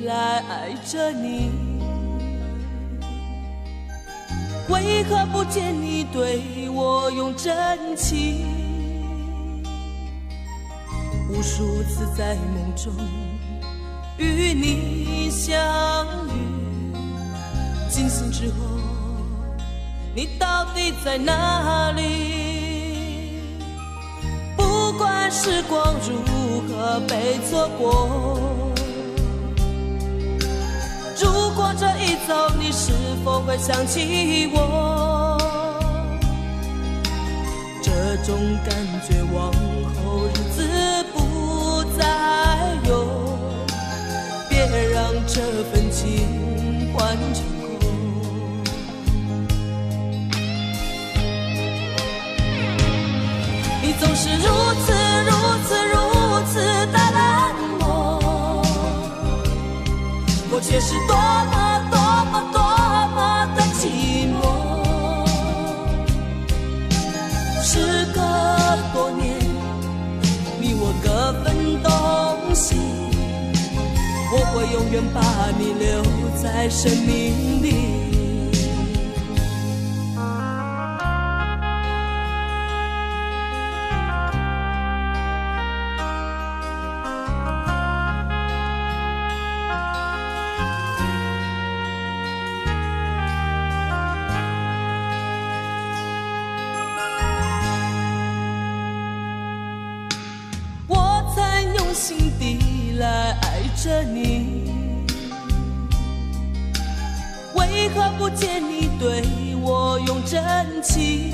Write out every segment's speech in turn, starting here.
来爱着你，为何不见你对我用真情？无数次在梦中与你相遇，惊醒之后你到底在哪里？不管时光如何被错过，如果这一走你是否会想起我？这种感觉往后日子不再有，别让这份情换成空。你总是如此的冷漠，我却是多么的寂寞。时隔多年，你我各分东西，我会永远把你留在生命里。心底来爱着你，为何不见你对我用真情？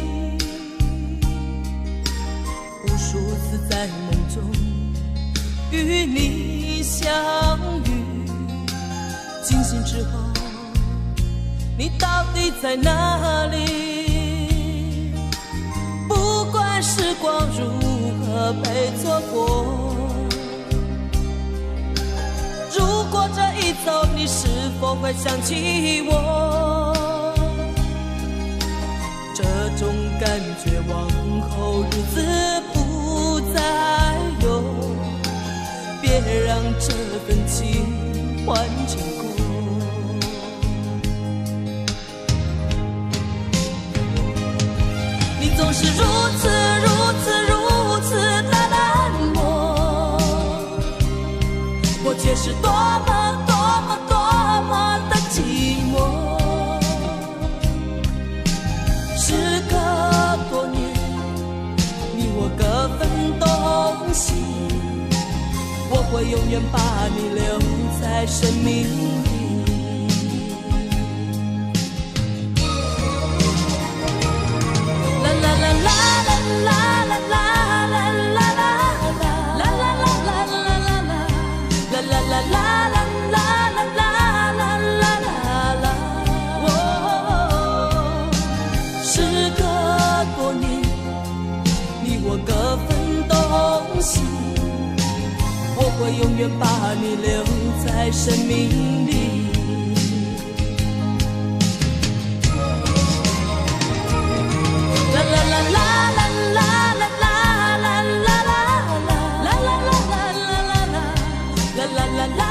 无数次在梦中与你相遇，惊醒之后你到底在哪里？不管时光如何被错过，如果这一走你是否会想起我？这种感觉往后日子不再有，别让这份情换成空。你总是如此的冷漠，我却是多么的寂寞。时隔多年，你我各分东西，我会永远把你留在生命里。啦啦啦啦啦啦啦啦。时隔多年，你我各分东西，我会永远把你留在生命里。啦啦啦啦啦啦啦啦啦啦啦啦啦啦啦啦。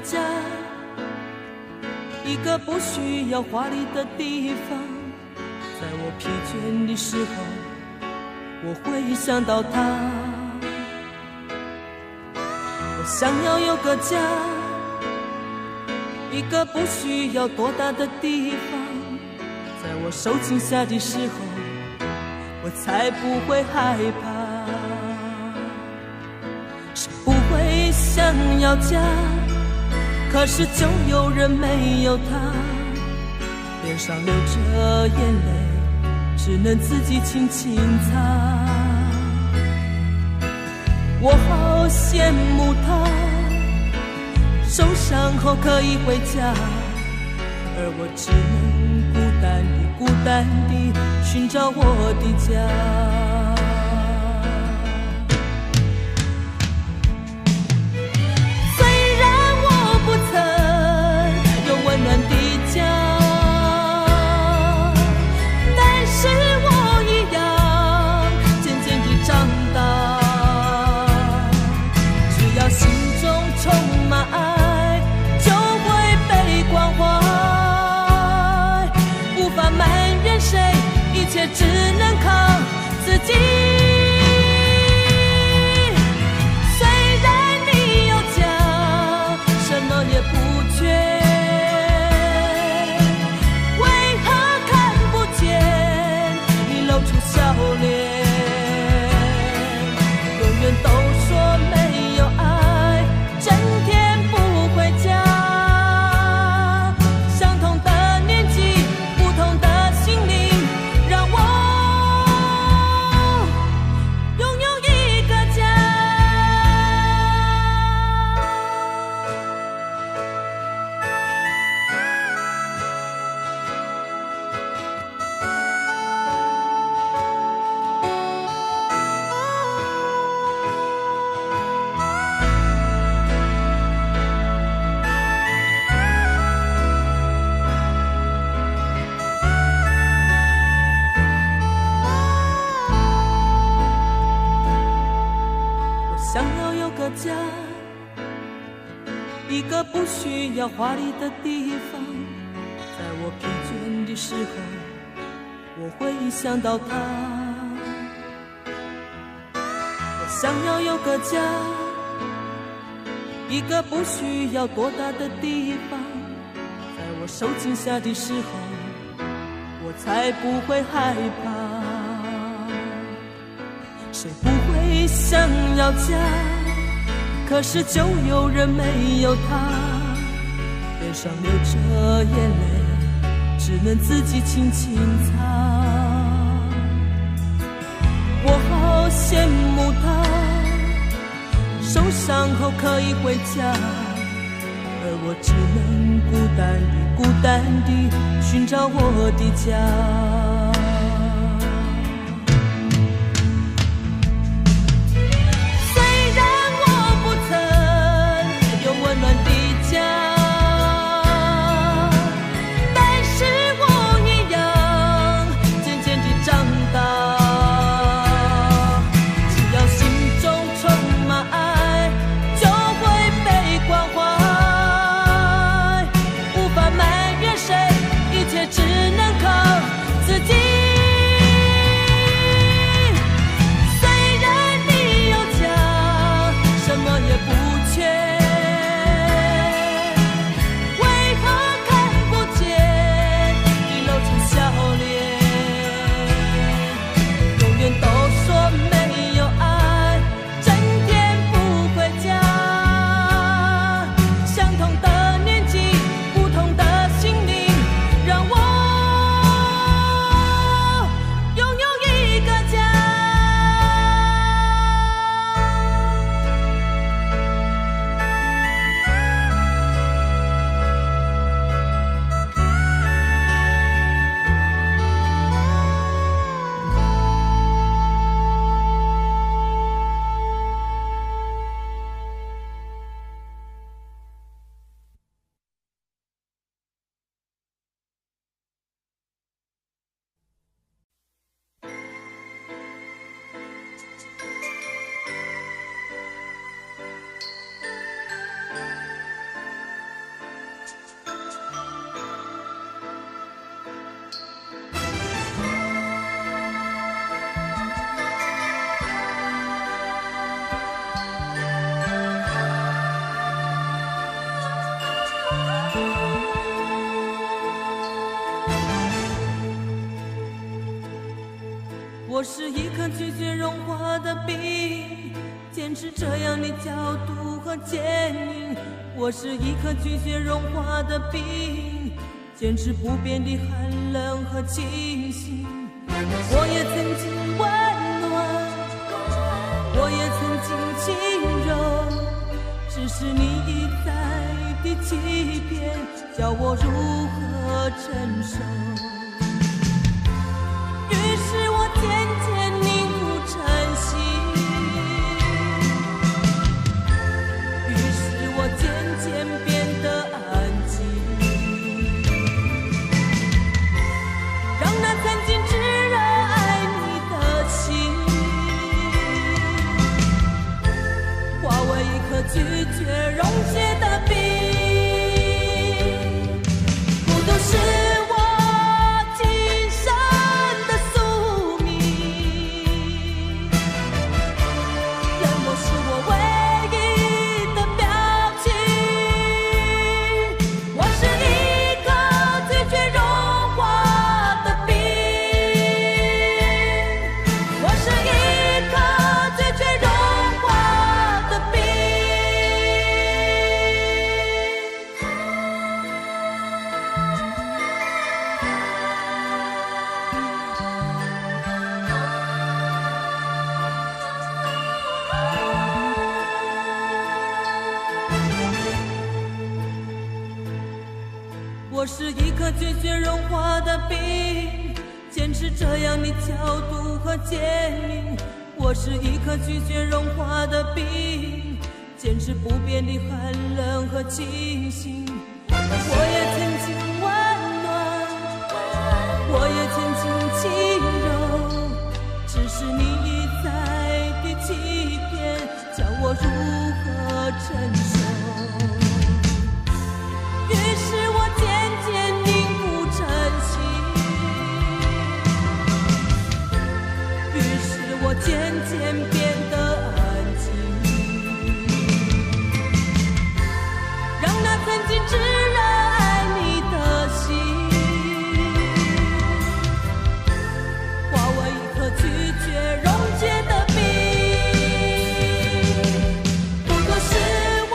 家，一个不需要华丽的地方，在我疲倦的时候，我会想到他。我想要有个家，一个不需要多大的地方，在我受惊吓的时候，我才不会害怕。谁不会想要家，可是就有人没有他，脸上流着眼泪，只能自己轻轻擦。我好羡慕他，受伤后可以回家，而我只能孤单地寻找我的家。虽然我不曾有温暖的家，但是我一样渐渐地长大。只要心中充满爱，就会被关怀，无法埋怨谁，一切只能靠自己。虽然你有家，什么也不缺，为何看不见你露出笑脸？永远都说没有爱，整天不回家。相同的年纪，不同的心灵，让我拥有一个家。想要有个家，一个不需要华丽的地方，在我疲倦的时候，我会想到他。我想要有个家，一个不需要多大的地方，在我受惊吓的时候，我才不会害怕。谁不会想要家，可是就有人没有他，脸上流着眼泪，只能自己轻轻擦。我好羡慕他，受伤后可以回家，而我只能孤单地寻找我的家。只能靠自己。我是一颗拒绝融化的冰，坚持这样的角度和坚硬。我是一颗拒绝融化的冰，坚持不变的寒冷和清醒。我也曾经温暖，我也曾经轻柔，只是你一再的欺骗，叫我如何承受？于是我渐渐凝固成心，于是我渐渐变得安静，让那曾经炙热爱你的心化为一颗拒绝溶解的冰。孤独是我今生的宿命，冷漠是我唯一的表情。我是一颗拒绝融化的冰，我是一颗拒绝融化的冰。我是一颗拒绝融化的冰，坚持这样的角度和坚硬。我是一颗拒绝融化的冰，坚持不变的寒冷和清醒。我也曾经温暖，我也曾经轻柔，只是你一再的欺骗，叫我如何承受？于是我渐渐凝固成心，于是我渐渐变得安静，让那曾经炙热爱你的心化为一颗拒绝溶解的冰。不过是我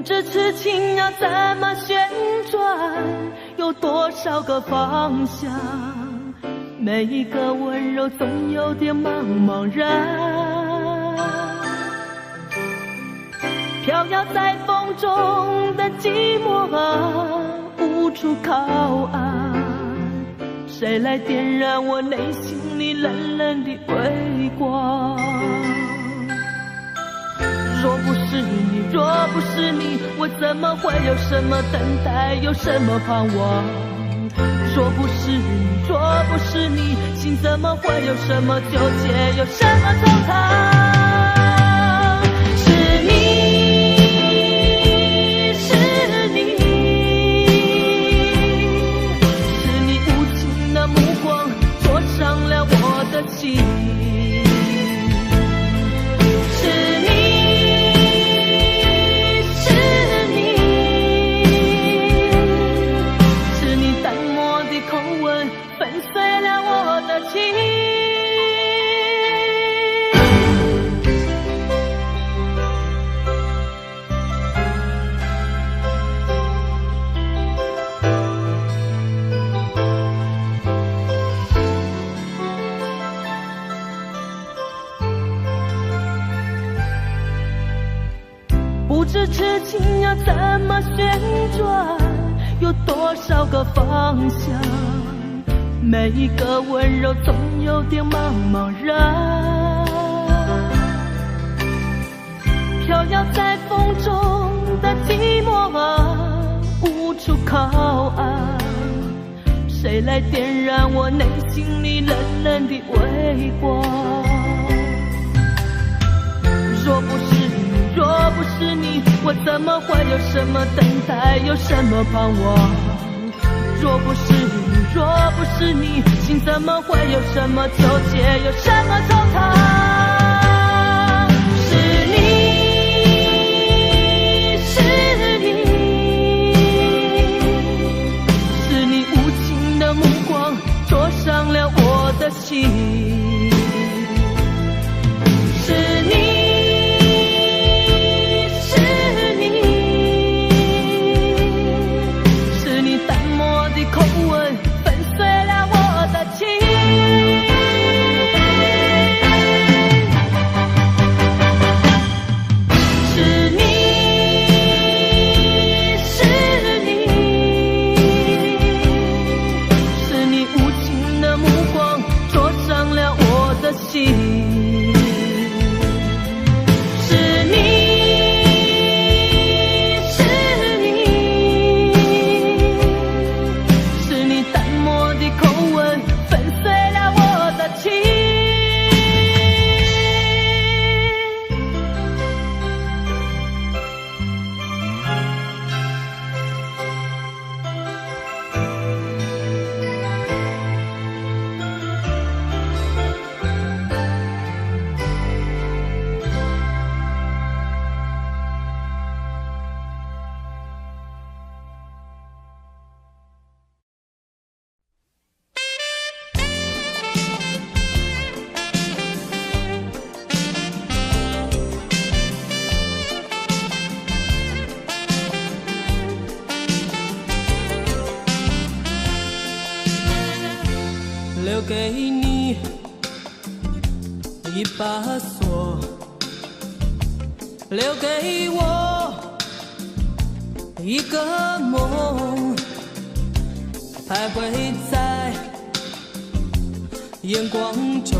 不知痴情要怎么旋转，有多少个方向，每一个温柔总有点茫茫然。飘摇在风中的寂寞啊，无处靠岸，谁来点燃我内心里冷冷的微光？若不是你，若不是你，我怎么会有什么等待，有什么盼望？若不是你，若不是你，心怎么会有什么纠结，有什么惆怅？是你，是你，是你无情的目光灼伤了我的心。不知痴情要怎么旋转，有多少个方向，每一个温柔总有点茫茫然。飘摇在风中的寂寞啊，无处靠岸，谁来点燃我内心里冷冷的微光？若不是你，若不是你，我怎么会有什么等待，有什么盼望？若不是你，若不是你，心怎么会有什么纠结，有什么惆怅？是你，是你，是你无情的目光灼伤了我的心。是你，口吻粉碎了我的情。是你，是你，是你无情的目光灼伤了我的心。留给你一把锁，留给我一个梦，徘徊在眼光中，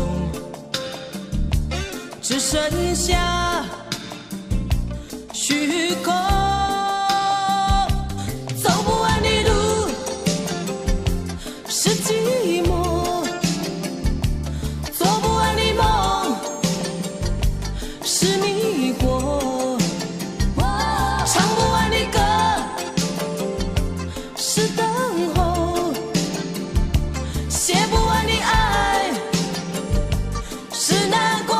只剩下虚空。走不完的路是寂寞，是迷惑，唱不完的歌是等候，写不完的爱是难过。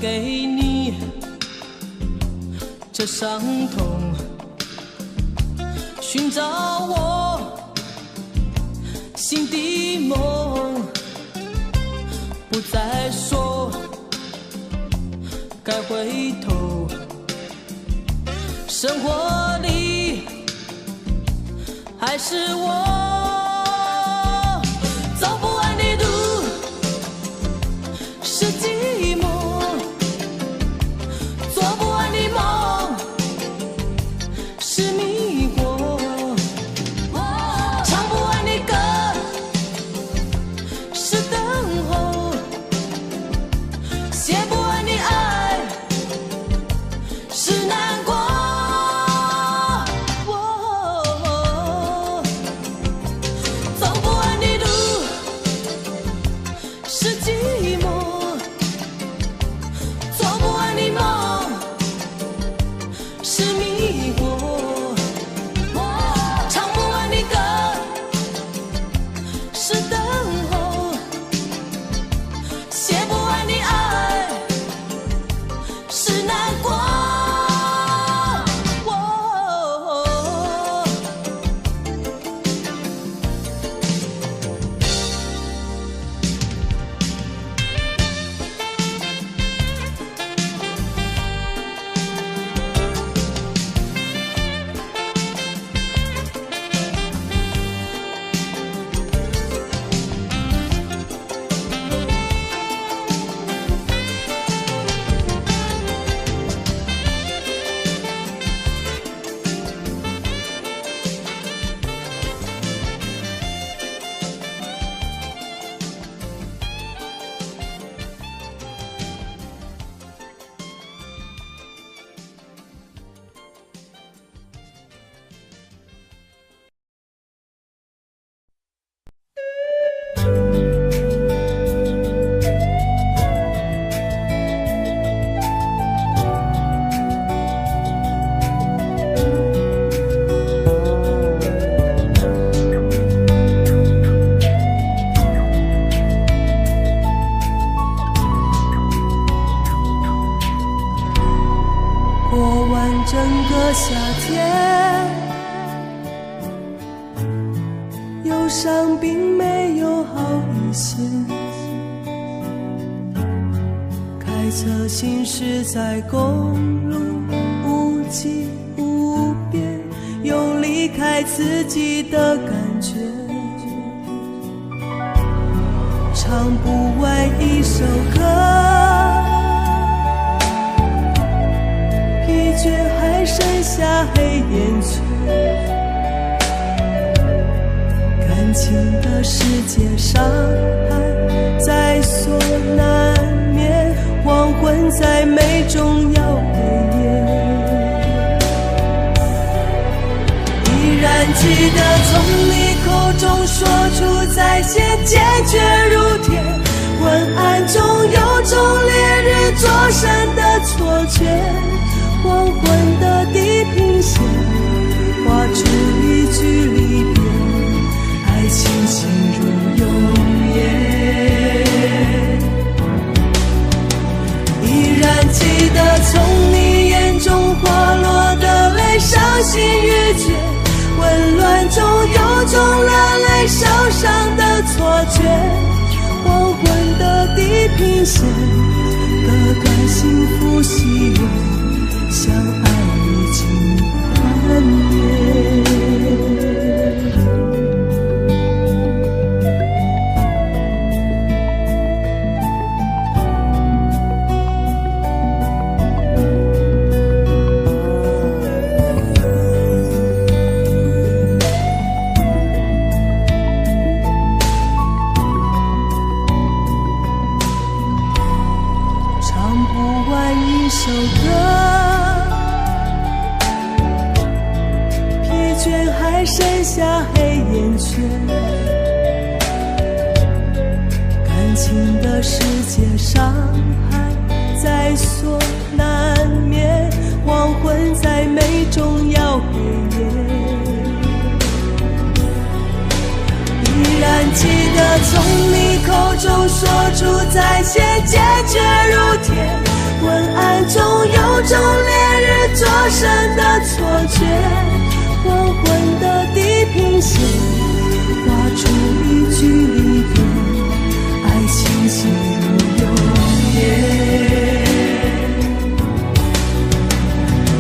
给你这伤痛，寻找我心的梦，不再说该回头，生活里还是我。走不完的路是寂寞，做不完的梦是迷惑，唱不完的歌是等候，写不完的爱是难过。走不完的路是寂寞，做不完的梦是迷惑，唱不完的歌是等候，写不完的爱是难过。过完整个夏天，忧伤并没有好一些，开车行驶在公路，无际无边，有离开自己的感觉，唱不完一首歌，疲倦还剩下黑眼圈，感情的世界伤害在所难免，黄昏再美终要黑夜。依然记得从你口中说出再见，坚决如铁，昏暗中有种烈日灼身的错觉，黄昏的地平线画出一句离别，爱情进入永夜。依然记得从你眼中滑落的泪，伤心欲绝，混乱中有种热泪烧伤的错觉，黄昏的地平线割断幸福喜悦，相爱已经幻灭。唱不完一首歌，疲倦还剩下黑眼圈，感情的世界伤害在所难免，黄昏在美终要黑夜。依然记得从你口中说出再见，坚决如铁，昏暗中有种烈日灼身的错觉，黄昏的地平线画出一句离别，爱情进入永夜。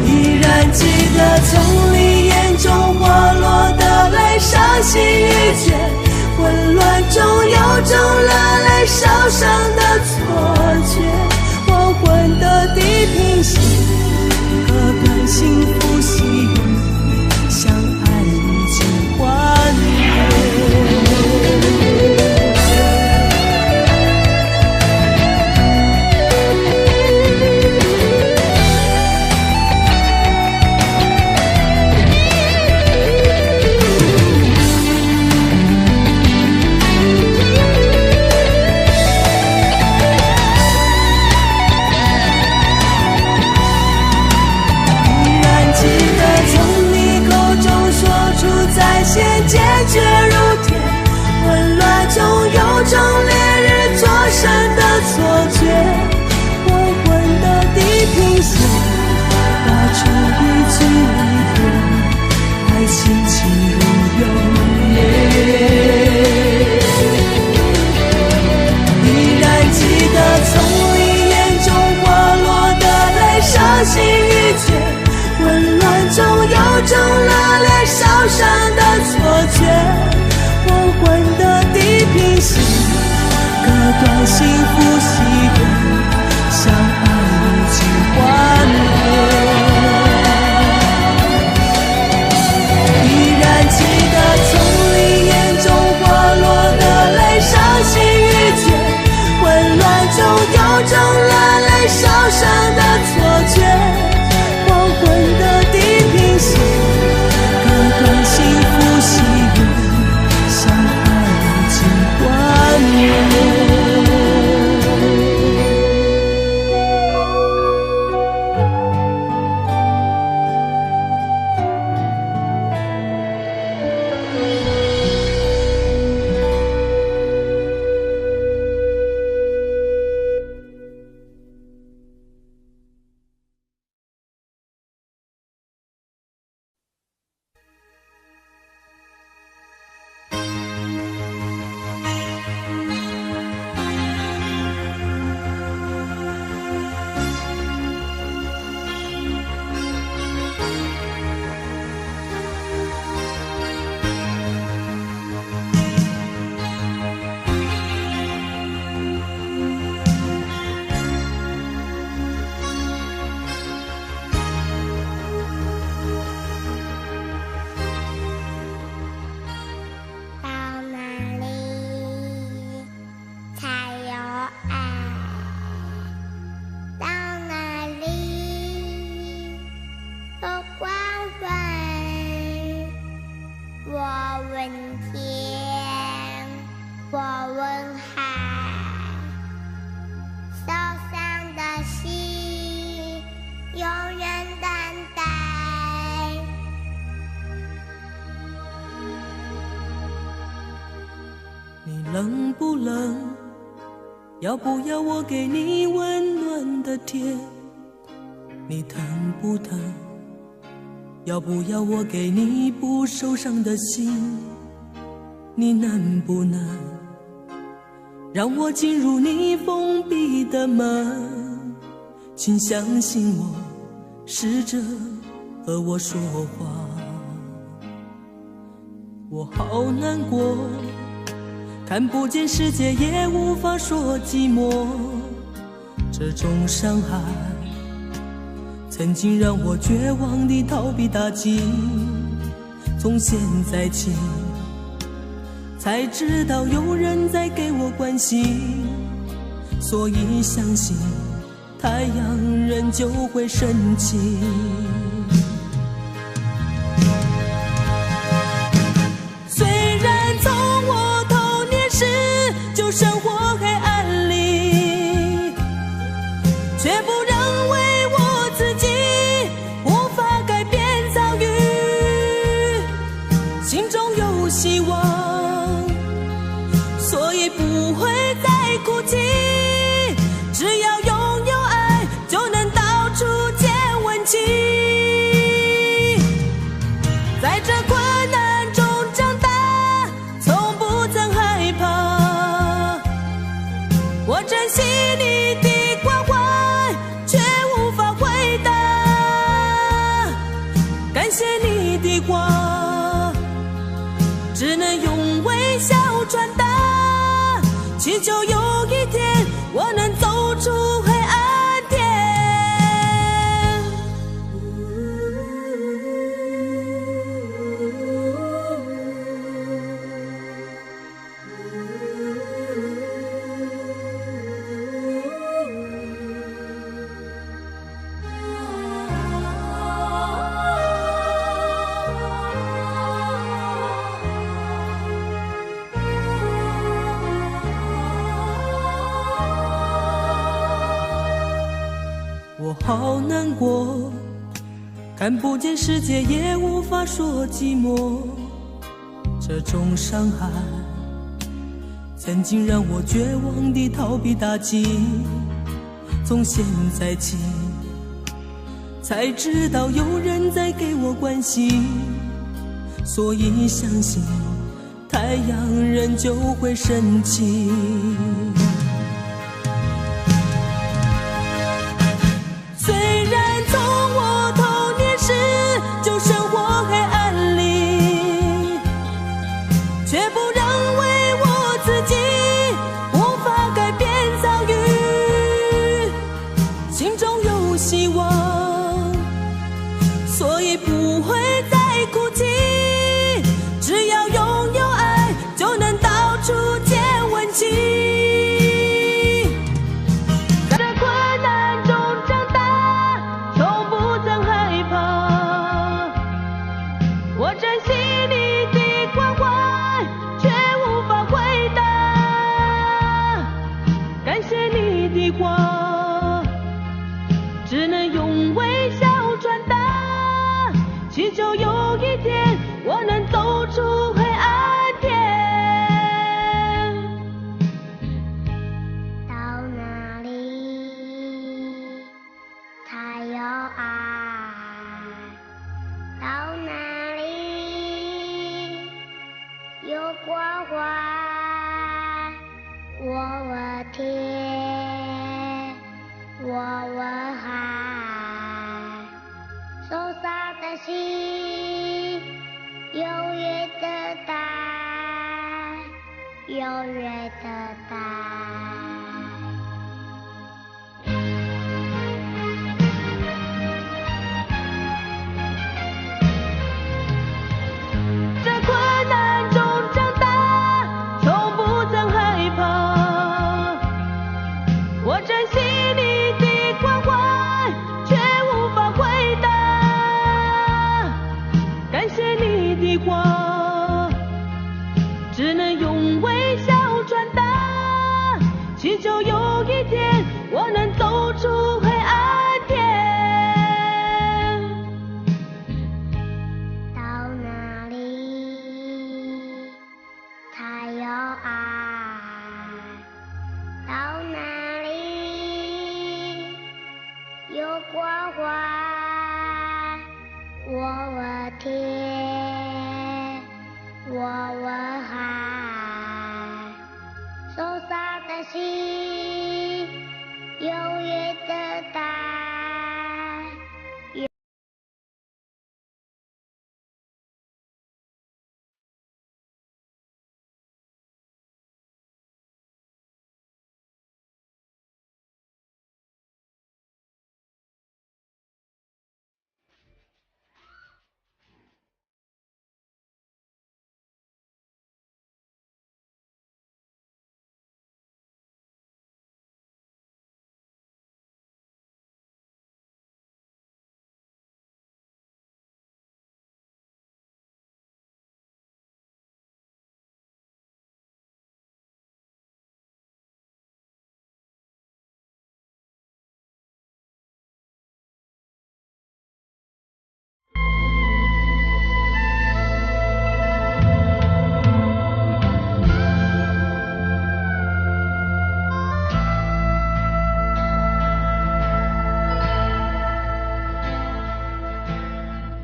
依然记得从你眼中滑落的泪，伤心欲绝，混乱中有种热泪烧伤的错觉，黄昏的地平线，割断幸福喜悦，相爱已经幻灭。坚决如铁，混乱中有种烈日灼身的错觉，黄昏的地平线画出一句离别，爱情进入永夜。依然记得从你眼中滑落的泪，伤心欲绝，混乱中有种热烈烧伤的错觉，黄昏的地平线，割断幸福喜悦，相爱已经幻灭。依然记得从你眼中滑落的泪，伤心欲绝，混乱中有种热泪烧伤的错觉，黄昏的地平线，割断幸福喜悦，相爱已经幻灭。冷不冷？要不要我给你温暖的贴？你疼不疼？要不要我给你不受伤的心？你能不能让我进入你封闭的门？请相信我，试着和我说话。我好难过，看不见世界，也无法说寂寞。这种伤害曾经让我绝望地逃避打击，从现在起才知道有人在给我关心，所以相信太阳仍旧会升起。虽然从我童年时就生活黑暗里，却不认为我自己无法改变遭遇，心中有希望，所以不会再哭泣。只要拥有爱，就只能用微笑传达，祈求有一天我能走出黑暗天。我好难过，看不见世界，也无法说寂寞。这种伤害曾经让我绝望地逃避打击，从现在起才知道有人在给我关心，所以相信太阳仍旧会升起。虽然从我童年时就生活黑暗里，却不认为我自己无法改变遭遇，心中有希望，所以不会再哭泣。只要拥有爱，就能到处见温情。只能用微笑传达，祈求有一天我能走出黑暗天。到哪里才有爱？到哪里有关怀？我问天，我问海，受伤的心永远等待，永远等待。在困难中长大，从不曾害怕，我珍惜你的关怀，却无法回答。感谢你的话，只能用微笑传达，祈求有一天我能走出黑暗天。到哪里才有爱？到哪里有关怀？我问天，我问海，受伤的心永远等待。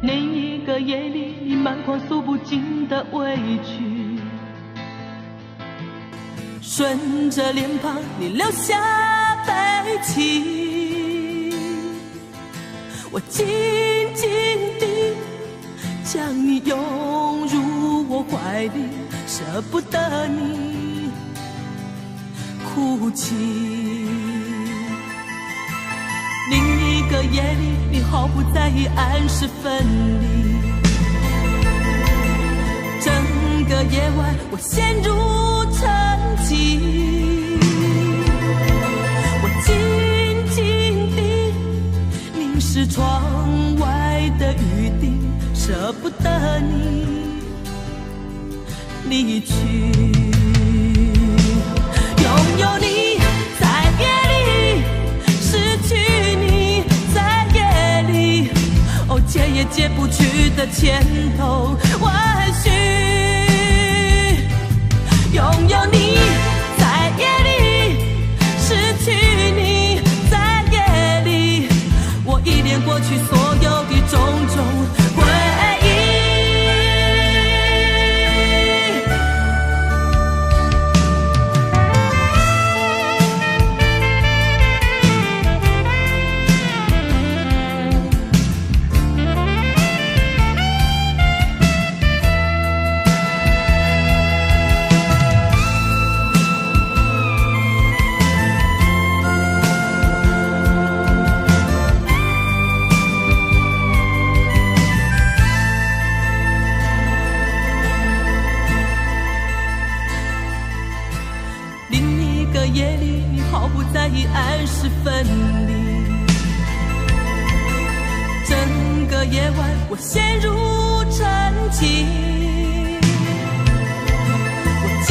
另一个夜里，满眶诉不尽的委屈，顺着脸庞你留下悲戚，我紧紧地将你拥入我怀怀里，舍不得你哭泣。另一个夜里，你毫不在意按时分离。整个夜晚，我陷入沉寂。我静静地凝视窗外的雨滴，舍不得你离去。拥有你在夜里，失去你在夜里，哦，解也解不去的千头万绪。拥有你在夜里，失去你在夜里，我依恋过去所有的种种回忆。夜里，你毫不在意按时分离。整个夜晚，我陷入沉寂。我静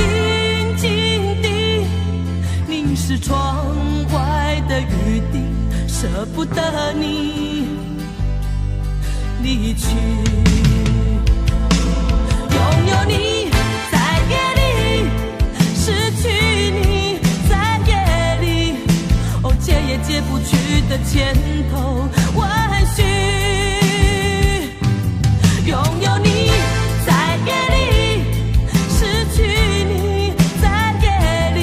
静地凝视窗外的雨滴，舍不得你离去。拥有你在夜里，失去你解也解不去的千头万绪。拥有你在夜里，失去你在夜里，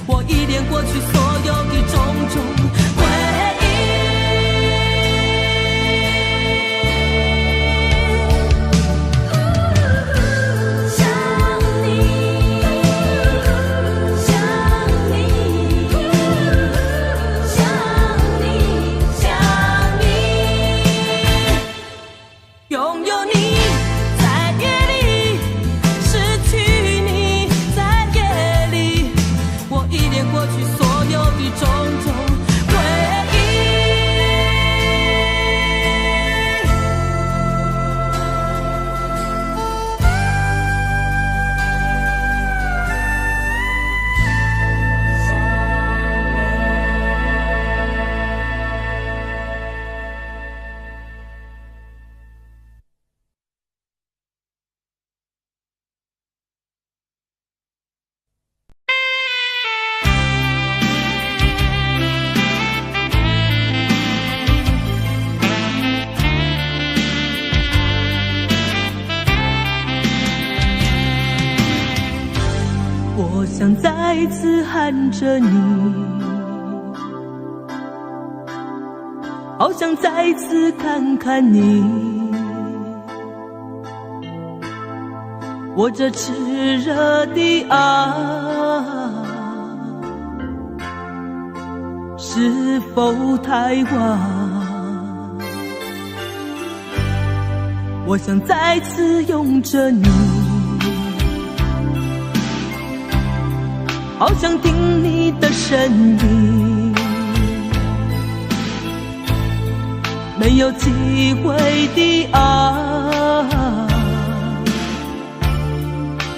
我依恋过去所有的种种回忆。我想再次喊着你，好想再次看看你，我这炽热的爱是否太晚？我想再次拥着你，好想听你的声音，没有机会的爱，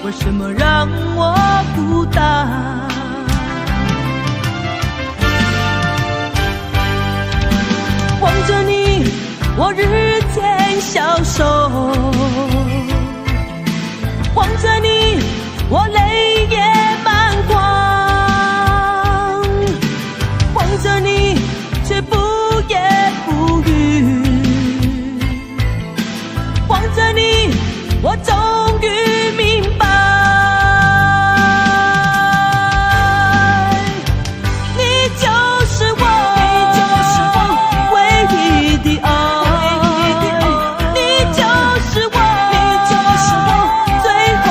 为什么让我孤单？望着你，我日渐消瘦，望着你，我泪也满眶，望着你，却不言不语，望着你，我终于明白，你就是我唯一的爱，你就是我最后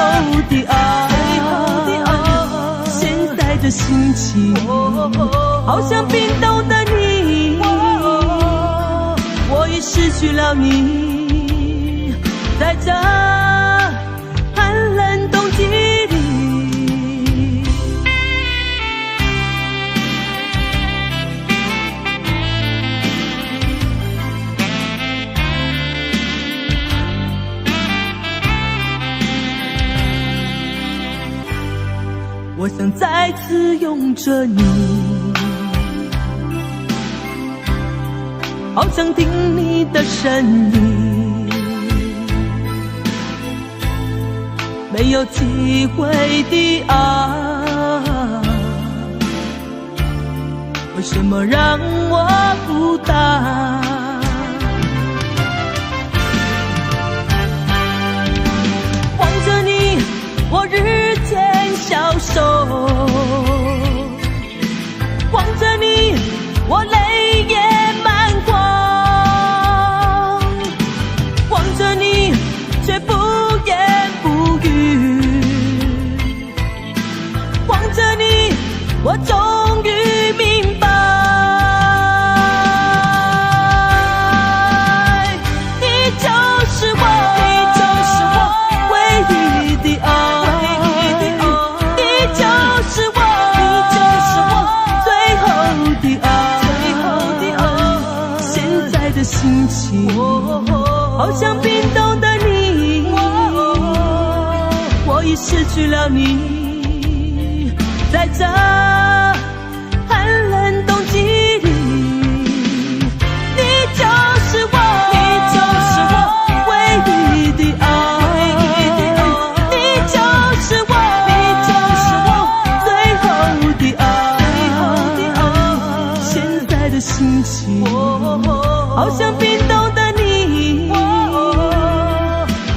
情，好像冰冻的你，我已失去了你，在这寒冷冬季里。我想再次拥着你，好想听你的声音，没有机会的爱，为什么让我孤单？望着你，我日渐消瘦，望着你，我泪也满眶，望着你，却不言不语，望着你，我终于明白，你就是我，你就是我唯一的爱。心情好像冰冻的你，我已失去了你，在这寒冷冬季里，你就是我，你就是我唯一的爱，你就是我，你就是我最后的爱，现在的心情好像冰冻的你，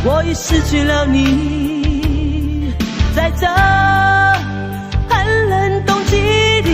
我已失去了你，在这寒冷冬季里。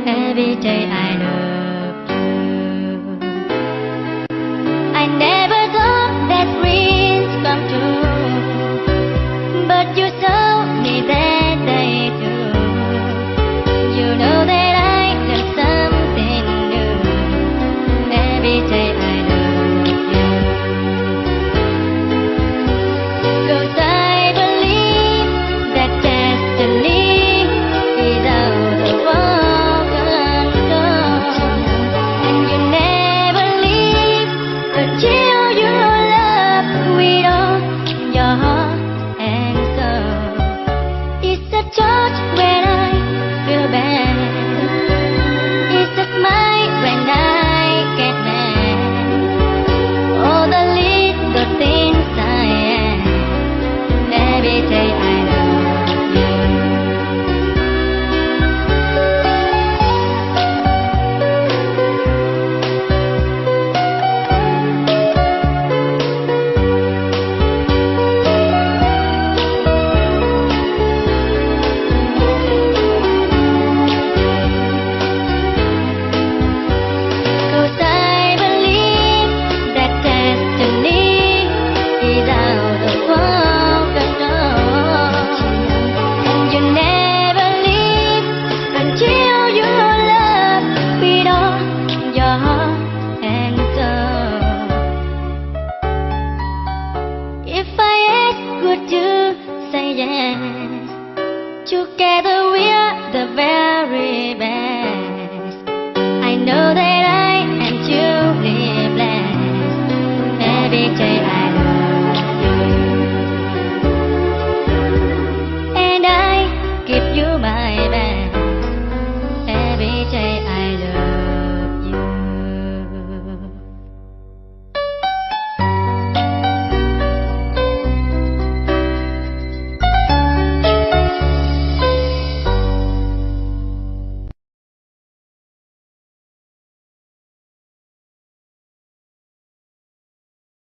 Every day I love you. I never thought that dreams come true, but you told me that they do. You know that I learned something new. Every day I love you. 'Cause I believe that destiny is out of our control, and you never leave until you love with all your heart and soul. It's a touch when I feel bad, it's a smile when I get mad, all the little things I am. Every day I love you. Together we are the very best. I know that